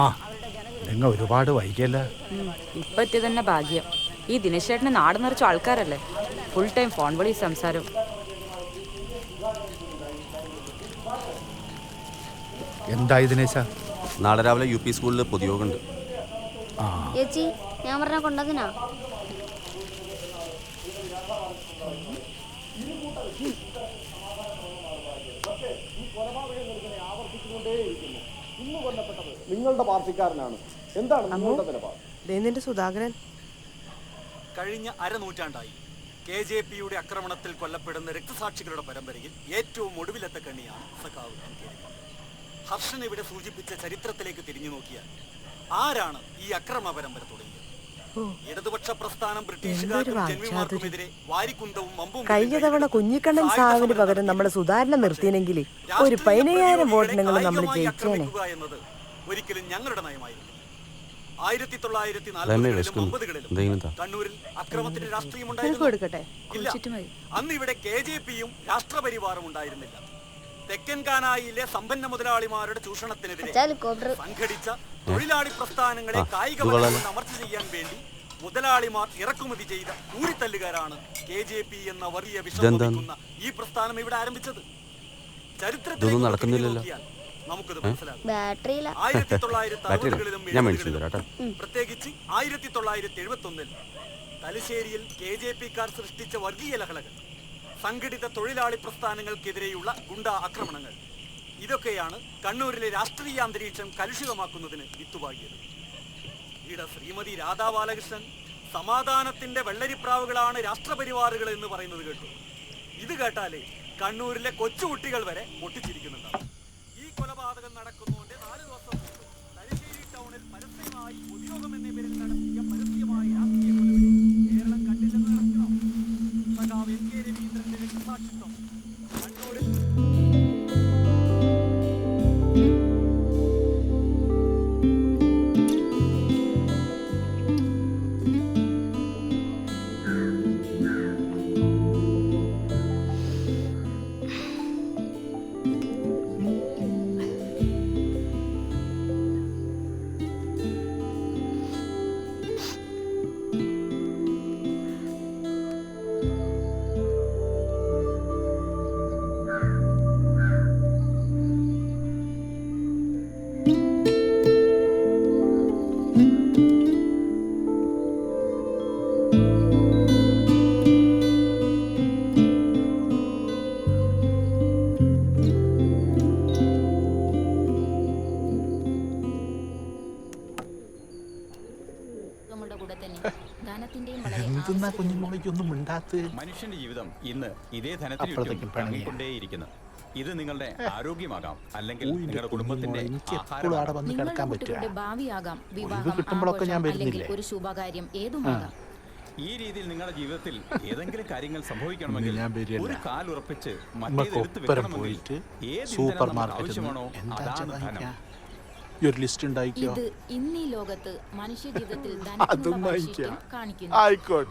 ആ നിങ്ങൾ ഒരുപാട് വൈകിയല്ല. ഇപ്പൊ എത്തിയത് തന്നെ ഭാഗ്യം. ഈ ദിനേശേട്ടന് നാട് നിറച്ച ആൾക്കാരല്ലേ, ഫുൾ ടൈം ഫോൺ വിളി സംസാരം. എന്തായി ദിനേശ? നാളെ രാവിലെ UP സ്കൂളിൽ പൊതുയോഗമുണ്ട്. ചേച്ചി ഞാൻ പറഞ്ഞ കൊണ്ടതിനാ. നിങ്ങളുടെ പാർട്ടിക്കാരനാണ്. എന്താണ് നിങ്ങളുടെ നിലപാട്? സുധാകരൻ കഴിഞ്ഞ അരനൂറ്റാണ്ടായി KJPയുടെ ആക്രമണത്തിൽ കൊല്ലപ്പെടുന്ന രക്തസാക്ഷികളുടെ പരമ്പരയിൽ ഏറ്റവും ഒടുവിലത്തെ കണ്ണിയാണ് സഖാവ് MK. ഹർഷൻ ഇവിടെ സൂചിപ്പിച്ച ചരിത്രത്തിലേക്ക് തിരിഞ്ഞു നോക്കിയാൽ ആരാണ് ഈ അക്രമ പരമ്പര തുടങ്ങിയത്? ഇടതുപക്ഷ പ്രസ്ഥാനം ബ്രിട്ടീഷുകാർക്കും ജന്മിമാർക്കുമെതിരെ വാരിക്കുന്തവും വമ്പും. കഴിഞ്ഞ തവണ കുഞ്ഞിക്കണ്ണൻ സാവിന് പകരം നമ്മുടെ സുധാരണ നിർത്തിയെങ്കിൽ ഒരു 15,000 വോട്ടിനെങ്കിലും നമ്മൾ ജയിച്ചേനെ എന്നത് ഒരിക്കലും ഞങ്ങളുടെ നയമായിരുന്നു. 1940-50കളിലും കണ്ണൂരിൽ അക്രമത്തിന്റെ രാഷ്ട്രീയം ഉണ്ടായിരുന്നു. അന്ന് ഇവിടെ KJPയും രാഷ്ട്രപരിവാറും ഉണ്ടായിരുന്നില്ല. തെക്കൻ കാനായിലെ സമ്പന്ന മുതലാളിമാരുടെ ചൂഷണത്തിനെതിരെ സംഘടിച്ച തൊഴിലാളി പ്രസ്ഥാനങ്ങളെ കായികമായി അമർച്ച ചെയ്യാൻ വേണ്ടി മുതലാളിമാർ ഇറക്കുമതി ചെയ്ത കൂടിത്തല്ലുകാരാണ് KJP എന്ന വലിയ വിഷമിക്കുന്ന ഈ പ്രസ്ഥാനം ഇവിടെ ആരംഭിച്ചത്. ചരിത്രത്തിൽ നമുക്കത് മനസ്സിലാകും. 1960കളിലും പ്രത്യേകിച്ച് 1971-ൽ തലശ്ശേരിയിൽ KJPക്കാർ സൃഷ്ടിച്ച വർഗീയ ലഹളകൾ, സംഘടിത തൊഴിലാളി പ്രസ്ഥാനങ്ങൾക്കെതിരെയുള്ള ഗുണ്ടാ ആക്രമണങ്ങൾ, ഇതൊക്കെയാണ് കണ്ണൂരിലെ രാഷ്ട്രീയ അന്തരീക്ഷം കലുഷിതമാക്കുന്നതിന് വിത്തുപാകിയത്. ഈട ശ്രീമതി രാധാ ബാലകൃഷ്ണൻ സമാധാനത്തിന്റെ വെള്ളരിപ്രാവുകളാണ് രാഷ്ട്രപരിവാറുകൾ എന്ന് പറയുന്നത് കേട്ടു. ഇത് കേട്ടാലേ കണ്ണൂരിലെ കൊച്ചുകുട്ടികൾ വരെ പൊട്ടിച്ചിരിക്കുന്നുണ്ടാവും. ഈ കൊലപാതകം നടക്കുന്നതിന്റെ 4 ദിവസം മുമ്പ് തലശ്ശേരി ടൗണിൽ പരസ്യമായി പൊതുയോഗം എന്ന പേരിൽ നടത്തിയ പരസ്യമായ രാഷ്ട്രീയ കൊലവിളി കേരളം കണ്ടില്ലെന്ന് നടക്കണം. സഖാവ് MK രവീന്ദ്രന്റെ രക്തസാക്ഷിത്വം കണ്ണൂരിൽ മനുഷ്യന്റെ ജീവിതം ഇന്ന് ഇതേ ധനത്തിലേക്കൊണ്ടേയിരിക്കുന്നു. ഇത് നിങ്ങളുടെ ആരോഗ്യമാകാം, അല്ലെങ്കിൽ നിങ്ങളുടെ കുടുംബത്തിന്റെ ഭാവിയാകാം, വിവാഹം, ഒരു ശുഭകാര്യം ഏതുമാകാം. ഈ രീതിയിൽ നിങ്ങളുടെ ജീവിതത്തിൽ ഏതെങ്കിലും കാര്യങ്ങൾ സംഭവിക്കണമെങ്കിൽ ഒരു കാലുറപ്പിച്ച് മറ്റേതെടുത്ത് വെക്കണമെങ്കിൽ ഏത് ആവശ്യമാണോ അതാണ് ധനം. ഇത് ഇന്നീ ലോകത്ത് മനുഷ്യ ജീവിതത്തിൽ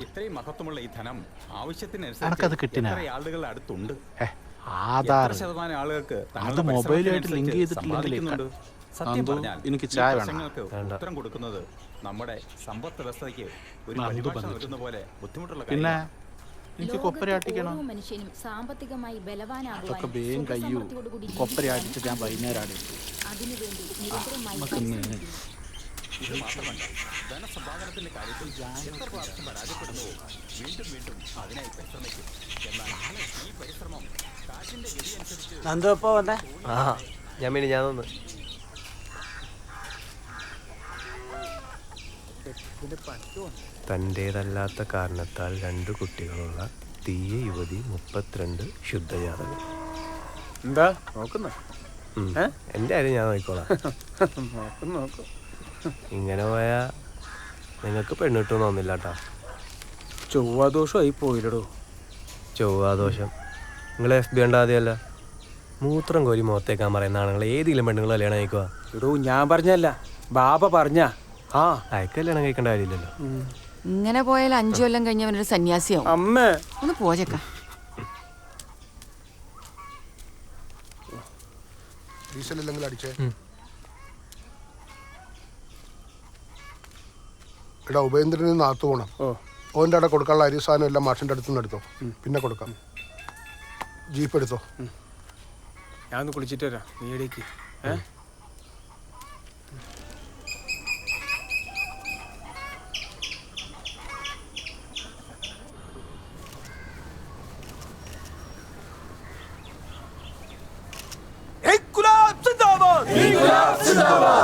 ഇത്രയും മഹത്വമുള്ള ഈ ധനം ആവശ്യത്തിനനുസരിച്ച് എത്ര ആളുകളുടെ അടുത്തുണ്ട്? എത്ര ശതമാനം ആളുകൾക്ക് സമ്പാദിക്കുന്നുണ്ട്? സത്യം പറഞ്ഞാൽ പ്രശ്നങ്ങൾക്ക് ഉത്തരം കൊടുക്കുന്നത് നമ്മുടെ സമ്പദ് വ്യവസ്ഥയ്ക്ക് ഒരു പരിഭാഷ നൽകുന്ന പോലെ ബുദ്ധിമുട്ടുള്ള കാര്യം. മനുഷ്യനും സാമ്പത്തികമായി ബലവാനാകുവാനും അതിനുവേണ്ടി നിരന്തരമായി ഇത് മാത്രമല്ല, ധനസമ്പാദനത്തിന്റെ കാര്യത്തിൽ എത്ര പ്രാവശ്യം പരാജയപ്പെടുന്നുവോ വീണ്ടും വീണ്ടും അതിനായി പരിശ്രമിക്കും. എന്നാൽ ഈ പരിശ്രമം കാറ്റിന്റെ ഗതി അനുസരിച്ച് തൻ്റേതല്ലാത്ത കാരണത്താൽ 2 കുട്ടികളുള്ള തീയ യുവതി 32 ശുദ്ധജാതകം. എന്താ നോക്കുന്ന? എൻ്റെ കാര്യം ഞാൻ നോക്കിക്കോളാം. ഇങ്ങനെ പോയാ നിങ്ങൾക്ക് പെണ്ണ് കിട്ടുമെന്ന് തോന്നില്ല കേട്ടോ. ചൊവ്വാദോഷമായി പോയില്ലടോ. ചൊവ്വാദോഷം നിങ്ങൾ FB ഉണ്ടാതെയല്ല, മൂത്രം കോരി മുഖത്തേക്കാൻ പറയുന്നതാണ് നിങ്ങൾ. ഏതെങ്കിലും പെണ്ണുങ്ങൾ കല്യാണം കഴിക്കുക? എടോ ഞാൻ പറഞ്ഞല്ല, ബാബ പറഞ്ഞ. അയക്ക് കല്യാണം കഴിക്കേണ്ട കാര്യമില്ലല്ലോ. ഇങ്ങനെ പോയാൽ 5 കൊല്ലം കഴിഞ്ഞവനൊരു സന്യാസിയാവും. അമ്മേ ഒന്ന് പോചക്ക. എടാ ഉപേന്ദ്രന് നാത്തു പോകണം. ഓൻ്റെ അവിടെ കൊടുക്കാനുള്ള അരി സാധനം എല്ലാം മാഷിൻ്റെ അടുത്ത് നിന്ന് എടുത്തോ, പിന്നെ കൊടുക്കാം. ജീപ്പ് എടുത്തോ. ഞാൻ ഒന്ന് കുളിച്ചിട്ട് വരാം, നീ എടേക്ക്.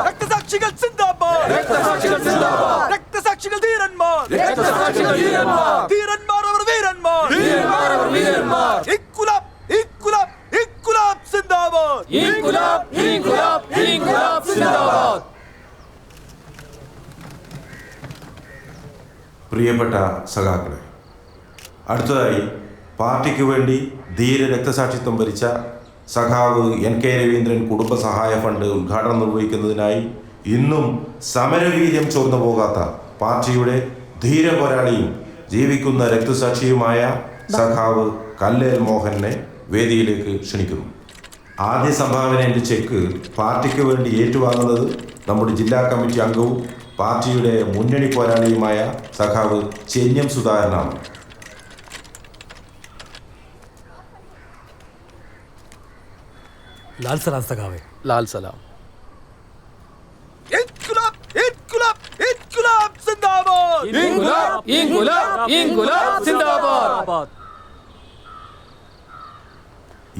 രക്തസാക്ഷികൾ സിന്ദാബാദ്, രക്തസാക്ഷികൾ ധീരന്മാർ, ധീരന്മാർ അവർ വീരന്മാർ, ഇൻകുലാബ് ഇൻകുലാബ് ഇൻകുലാബ് സിന്ദാബാദ്, ഇൻകുലാബ് ഇൻകുലാബ് ഇൻകുലാബ് സിന്ദാബാദ്. പ്രിയപ്പെട്ട സഖാക്കളെ, അടുത്തതായി പാർട്ടിക്ക് വേണ്ടി ധീര രക്തസാക്ഷിത്വം വരിച്ച സഖാവ് NK രവീന്ദ്രൻ കുടുംബസഹായ ഫണ്ട് ഉദ്ഘാടനം നിർവഹിക്കുന്നതിനായി ഇന്നും സമരവീര്യം ചോർന്നു പോകാത്ത പാർട്ടിയുടെ ധീര പോരാളിയും ജീവിക്കുന്ന രക്തസാക്ഷിയുമായ സഖാവ് കല്ലേൽ മോഹനെ വേദിയിലേക്ക് ക്ഷണിക്കുന്നു. ആദ്യ സംഭാവനയുടെ ചെക്ക് പാർട്ടിക്ക് വേണ്ടി ഏറ്റുവാങ്ങുന്നത് നമ്മുടെ ജില്ലാ കമ്മിറ്റി അംഗവും പാർട്ടിയുടെ മുന്നണി പോരാളിയുമായ സഖാവ് ചെന്യം സുധാകരനാണ്. ലാൽ സലാം സഖാവേ. ലാൽ സലാം. ഇൻകുലാബ് ഇൻകുലാബ് ഇൻകുലാബ് സിന്ദാബാദ്, ഇൻകുലാബ് ഇൻകുലാബ് ഇൻകുലാബ് സിന്ദാബാദ്.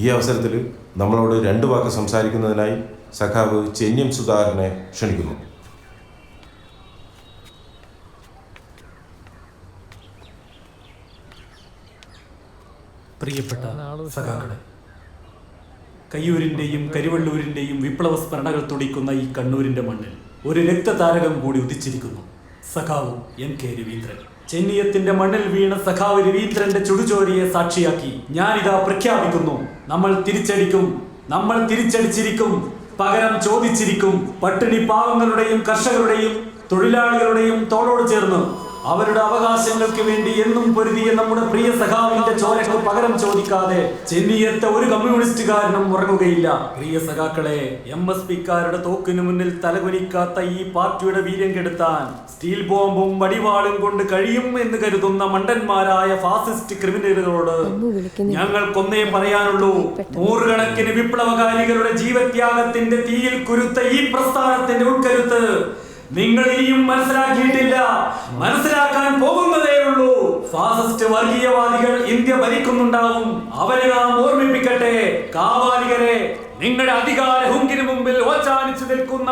ഈ അവസരത്തിൽ നമ്മളോട് 2 വാക്ക് സംസാരിക്കുന്നതിനായി സഖാവ് ചെന്യം സുധാകരനെ ക്ഷണിക്കുന്നു. പ്രിയപ്പെട്ട സഖാക്കളെ, കയ്യൂരിന്റെയും കരിവള്ളൂരിന്റെയും വിപ്ലവ സ്മരണകൾ തുടിക്കുന്ന ഈ കണ്ണൂരിന്റെ മണ്ണിൽ ഒരു രക്തതാരകം കൂടി ഉദിച്ചിരിക്കുന്നു. സഖാവ് NK രവീന്ദ്രൻ. ചെന്നിയത്തിന്റെ മണ്ണിൽ വീണ സഖാവ് രവീന്ദ്രന്റെ ചുടുചോരിയെ സാക്ഷിയാക്കി ഞാനിതാ പ്രഖ്യാപിക്കുന്നു, നമ്മൾ തിരിച്ചടിക്കും, നമ്മൾ തിരിച്ചടിച്ചിരിക്കും, പകരം ചോദിച്ചിരിക്കും. പട്ടിണി പാവങ്ങളുടെയും കർഷകരുടെയും തൊഴിലാളികളുടെയും തോളോട് ചേർന്ന് അവരുടെ അവകാശങ്ങൾക്ക് വേണ്ടി എന്നും പൊരുതിയ നമ്മുടെ പ്രിയ സഖാവിന്റെ ചോരക്ക് പകരം ചോദിക്കാതെ ചെന്നിയത്തെ ഒരു കമ്മ്യൂണിസ്റ്റുകാരനും ഉറങ്ങുകയില്ല. പ്രിയ സഖാക്കളെ, MSPക്കാരുടെ തോക്കിനു മുന്നിൽ തലകുനിക്കാത്ത ഈ പാർട്ടിയുടെ വീര്യം കെടുത്താൻ സ്റ്റീൽ ബോംബും വടിവാളും കൊണ്ട് കഴിയും എന്ന് കരുതുന്ന മണ്ടന്മാരായ ഫാസിസ്റ്റ് ക്രിമിനലുകളോട് ഞങ്ങൾക്കൊന്നേ പറയാനുള്ളൂ. നൂറുകണക്കിന് വിപ്ലവകാരികളുടെ ജീവത്യാഗത്തിന്റെ തീയിൽ കുരുത്ത ഈ പ്രസ്ഥാനത്തിന്റെ ഉൾക്കരുത്ത് നിങ്ങൾ ഇനിയും മനസ്സിലാക്കിയിട്ടില്ല, മനസ്സിലാക്കാൻ പോകുന്നതേ ഉള്ളൂ. ഫാസിസ്റ്റ് വർഗീയവാദികൾ ഇന്ത്യ ഭരിക്കുന്നുണ്ടാവും, അവരെ നാം ഓർമ്മിപ്പിക്കട്ടെ. കാവാലികരെ, നിങ്ങളുടെ അധികാര ഹുങ്കിന് മുമ്പിൽ ഓച്ചാനിച്ചു നിൽക്കുന്ന